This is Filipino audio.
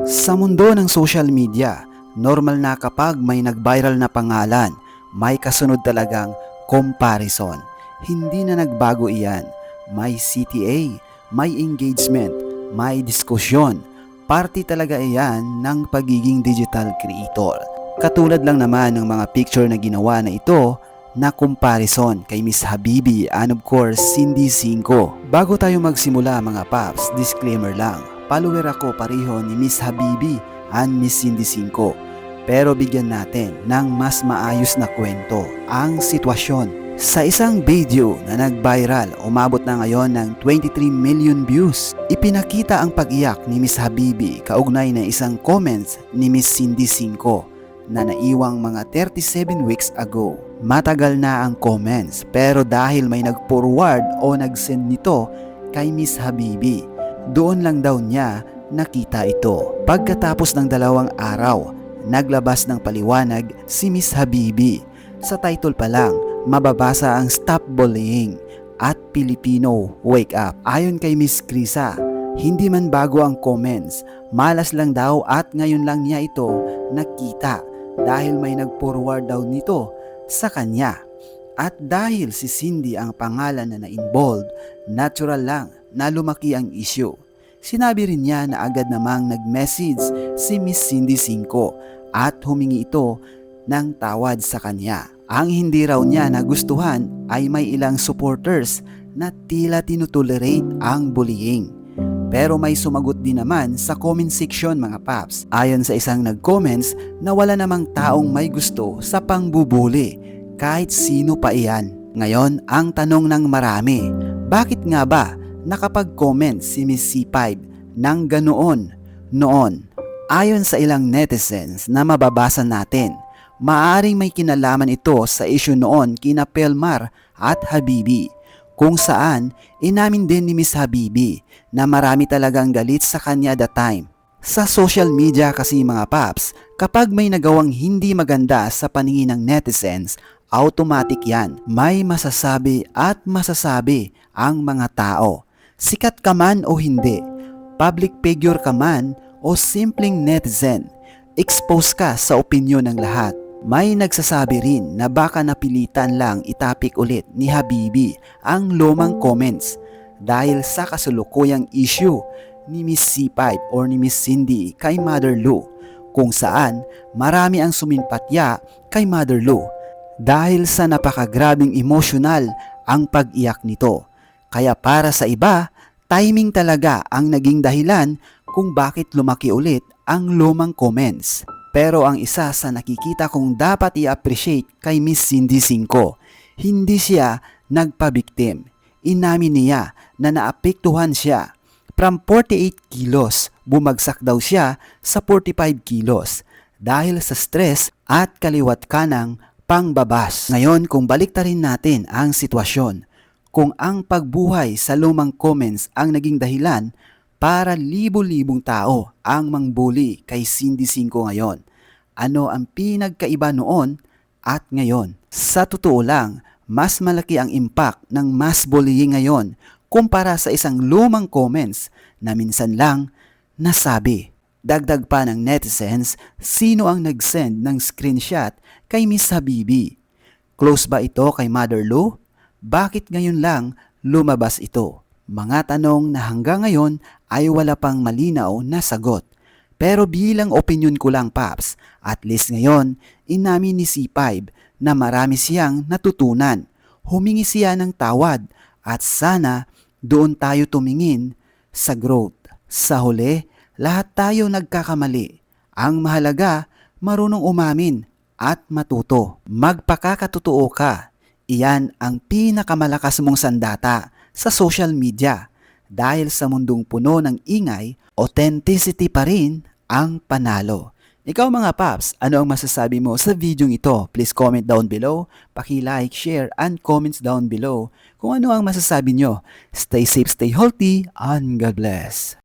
Sa mundo ng social media, normal na kapag may nag-viral na pangalan, may kasunod talagang comparison. Hindi na nagbago iyan. May CTA, may engagement, may diskusyon. Parte talaga iyan ng pagiging digital creator. Katulad lang naman ng mga picture na ginawa na ito na comparison kay Miss Habibi and of course Cindy Cinco. Bago tayo magsimula mga paps, disclaimer lang. Follower ako pareho ni Miss Habibi and Miss Cindy Cinco. Pero bigyan natin ng mas maayos na kwento ang sitwasyon. Sa isang video na nag-viral, umabot na ngayon ng 23 million views. Ipinakita ang pag-iyak ni Miss Habibi kaugnay na isang comments ni Miss Cindy Cinco na naiwang mga 37 weeks ago. Matagal na ang comments pero dahil may nag-forward o nag-send nito kay Miss Habibi, doon lang daw niya nakita ito. Pagkatapos ng 2 araw, naglabas ng paliwanag si Miss Habibi. Sa title pa lang, mababasa ang Stop Bullying at Pilipino Wake Up. Ayon kay Miss Krisa, hindi man bago ang comments, malas lang daw at ngayon lang niya ito nakita dahil may nag-forward daw nito sa kanya. At dahil si Cindy ang pangalan na na-involved, natural lang na lumaki ang issue. Sinabi rin niya na agad namang nag-message si Miss Cindy Cinco at humingi ito ng tawad sa kanya. Ang hindi raw niya nagustuhan ay may ilang supporters na tila tinutolerate ang bullying. Pero may sumagot din naman sa comment section mga paps. Ayon sa isang nag-comments na wala namang taong may gusto sa pangbubuli kahit sino pa iyan. Ngayon ang tanong ng marami, bakit nga ba nakapag-comment si Miss C5 ng ganoon noon? Ayon sa ilang netizens na mababasa natin, maaring may kinalaman ito sa issue noon kina Pelmar at Habibi, kung saan inamin din ni Miss Habibi na marami talagang galit sa kanya that time. Sa social media kasi mga paps, kapag may nagawang hindi maganda sa paningin ng netizens, automatic yan. May masasabi at masasabi ang mga tao. Sikat ka man o hindi, public figure ka man o simpleng netizen, expose ka sa opinyon ng lahat. May nagsasabi rin na baka napilitan lang itapik ulit ni Habibi ang lumang comments dahil sa kasulukuyang issue ni Miss C5 or ni Miss Cindy kay Mother Lou, kung saan marami ang sumimpatya kay Mother Lou dahil sa napakagrabing emosyonal ang pag-iyak nito. Kaya para sa iba, timing talaga ang naging dahilan kung bakit lumaki ulit ang lumang comments. Pero ang isa sa nakikita kong dapat i-appreciate kay Miss Cindy Cinco, hindi siya nagpabiktim. Inamin niya na naapektuhan siya. From 48 kilos, bumagsak daw siya sa 45 kilos dahil sa stress at kaliwat kanang pangbabas. Ngayon kung baliktarin natin ang sitwasyon, kung ang pagbuhay sa lumang comments ang naging dahilan para libo-libong tao ang mangbuli kay Cindy Cinco ngayon, ano ang pinagkaiba noon at ngayon? Sa totoo lang, mas malaki ang impact ng mass bullying ngayon kumpara sa isang lumang comments na minsan lang nasabi. Dagdag pa ng netizens, sino ang nag-send ng screenshot kay Miss Habibi? Close ba ito kay Mother Lou? Bakit ngayon lang lumabas ito? Mga tanong na hanggang ngayon ay wala pang malinaw na sagot. Pero bilang opinion ko lang paps, at least ngayon, inamin ni C5 na marami siyang natutunan. Humingi siya ng tawad at sana doon tayo tumingin sa growth. Sa huli, lahat tayo nagkakamali. Ang mahalaga, marunong umamin at matuto. Magpakakatotoo ka. Iyan ang pinakamalakas mong sandata sa social media. Dahil sa mundong puno ng ingay, authenticity pa rin ang panalo. Ikaw mga paps, ano ang masasabi mo sa video ito? Please comment down below, paki-like, share, and comments down below kung ano ang masasabi nyo. Stay safe, stay healthy, and God bless.